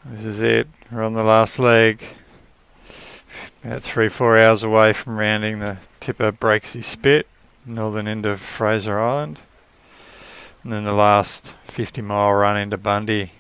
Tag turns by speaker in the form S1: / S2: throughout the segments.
S1: This is it. We're on the last leg. About 3-4 hours away from rounding the tip of Breaksea Spit, northern end of Fraser Island. And then the last 50-mile run into Bundy.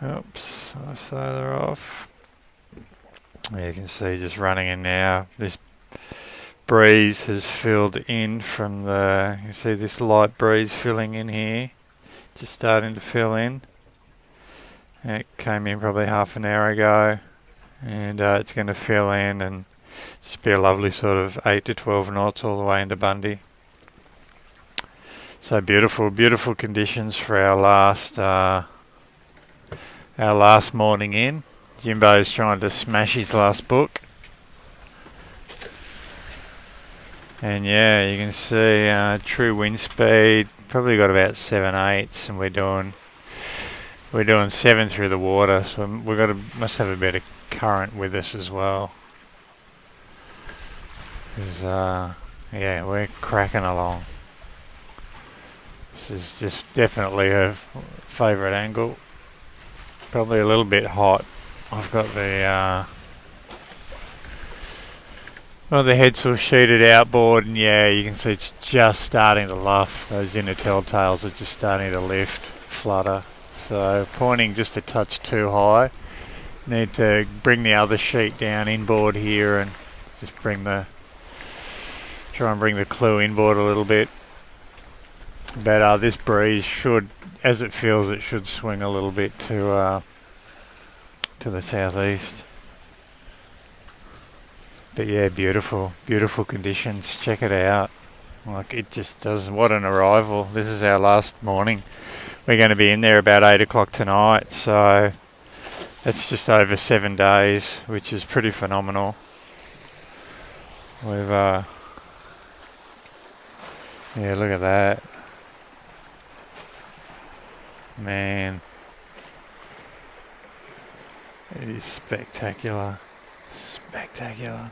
S1: Oops, I say they're off. You can see just running in now. This breeze has filled in from the, you see this light breeze filling in here. Just starting to fill in. It came in probably half an hour ago, and it's going to fill in and just be a lovely sort of 8 to 12 knots all the way into Bundy. So beautiful, beautiful conditions for our last morning in. Jimbo's trying to smash his last book. And yeah, you can see true wind speed, probably got about 7/8, and we're doing 7 through the water, so must have a bit of current with us as well. Yeah, we're cracking along. This is just definitely her favourite angle. Probably a little bit hot. I've got the headsail sheeted outboard, and yeah, you can see it's just starting to luff. Those inner telltales are just starting to lift, flutter. So pointing just a touch too high. Need to bring the other sheet down inboard here and just try and bring the clue inboard a little bit. But this breeze should, as it feels, it should swing a little bit to the southeast. But yeah, beautiful, beautiful conditions. Check it out. Like, it just does. What an arrival. This is our last morning. We're going to be in there about 8 o'clock tonight, so it's just over 7 days, which is pretty phenomenal. We've yeah, look at that. Man, it is spectacular. Spectacular.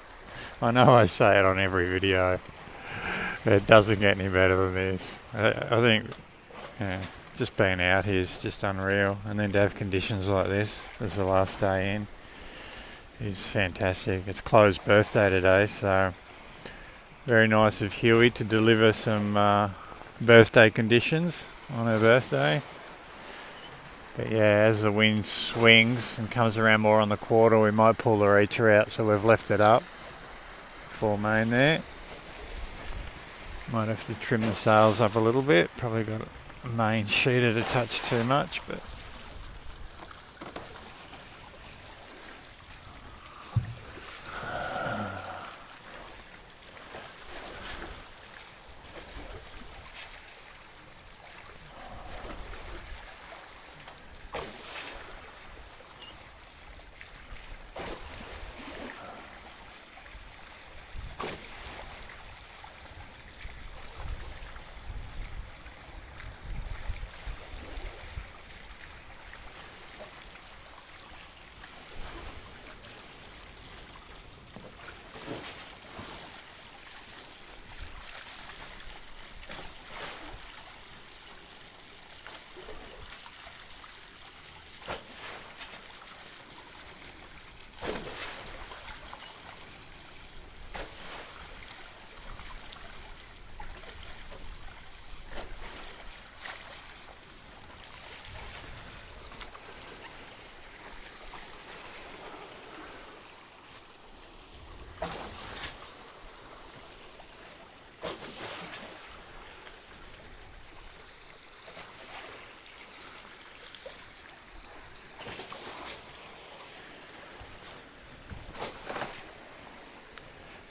S1: I know I say it on every video, but it doesn't get any better than this. I think, yeah, just being out here is just unreal, and then to have conditions like this as the last day in is fantastic. It's Chloe's birthday today, so very nice of Huey to deliver some birthday conditions on her birthday. But yeah, as the wind swings and comes around more on the quarter, we might pull the reacher out, so we've left it up full main there. Might have to trim the sails up a little bit. Probably got a main sheeted a touch too much, but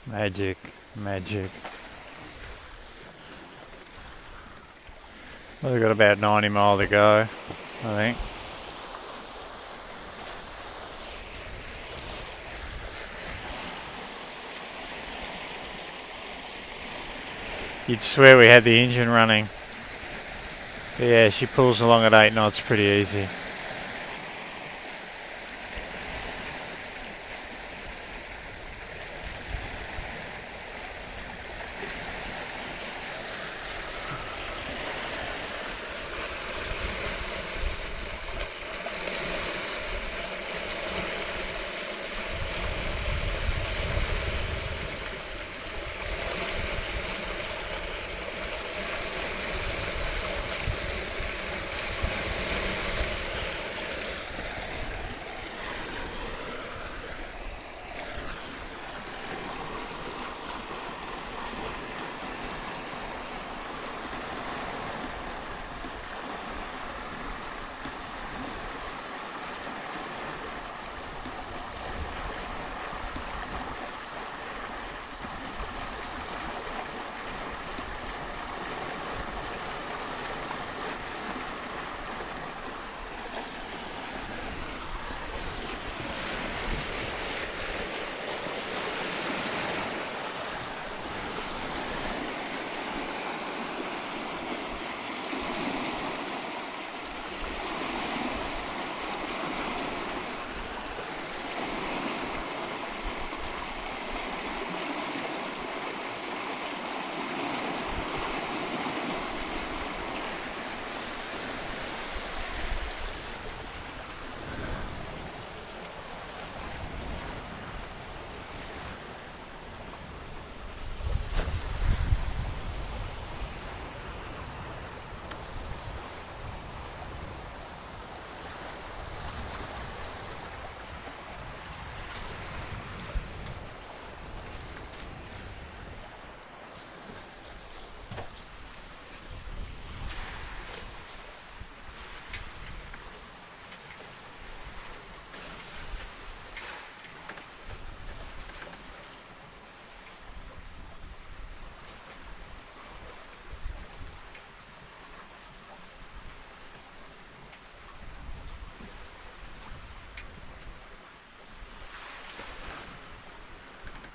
S1: magic, magic. Well, we've got about 90 mile to go, I think. You'd swear we had the engine running. But yeah, she pulls along at 8 knots pretty easy.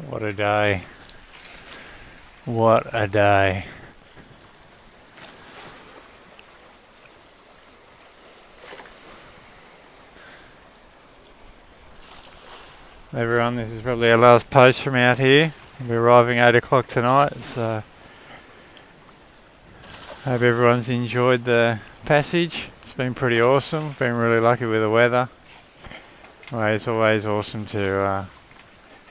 S1: What a day. What a day. Everyone, this is probably our last post from out here. We'll be arriving 8 o'clock tonight, so hope everyone's enjoyed the passage. It's been pretty awesome. Been really lucky with the weather. Well, it's always awesome to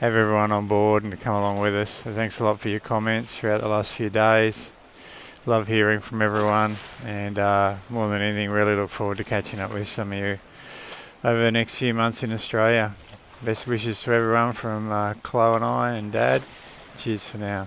S1: have everyone on board and to come along with us. So thanks a lot for your comments throughout the last few days. Love hearing from everyone, and more than anything, really look forward to catching up with some of you over the next few months in Australia. Best wishes to everyone from Chloe and I and Dad. Cheers for now.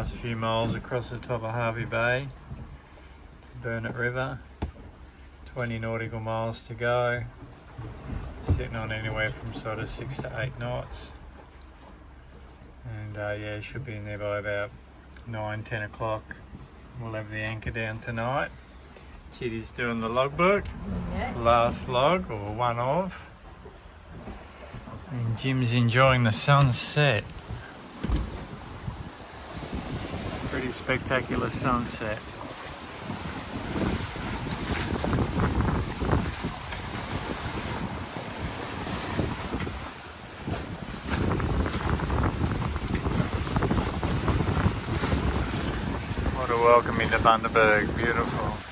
S1: last few miles across the top of Harvey Bay to Burnett River. 20 nautical miles to go. Sitting on anywhere from sort of 6 to 8 knots. And yeah, should be in there by about 9-10 o'clock. We'll have the anchor down tonight. Chitty's doing the logbook. Yeah. Last log, or one of. And Jim's enjoying the sunset. Pretty spectacular sunset. What a welcome into Bundaberg, beautiful.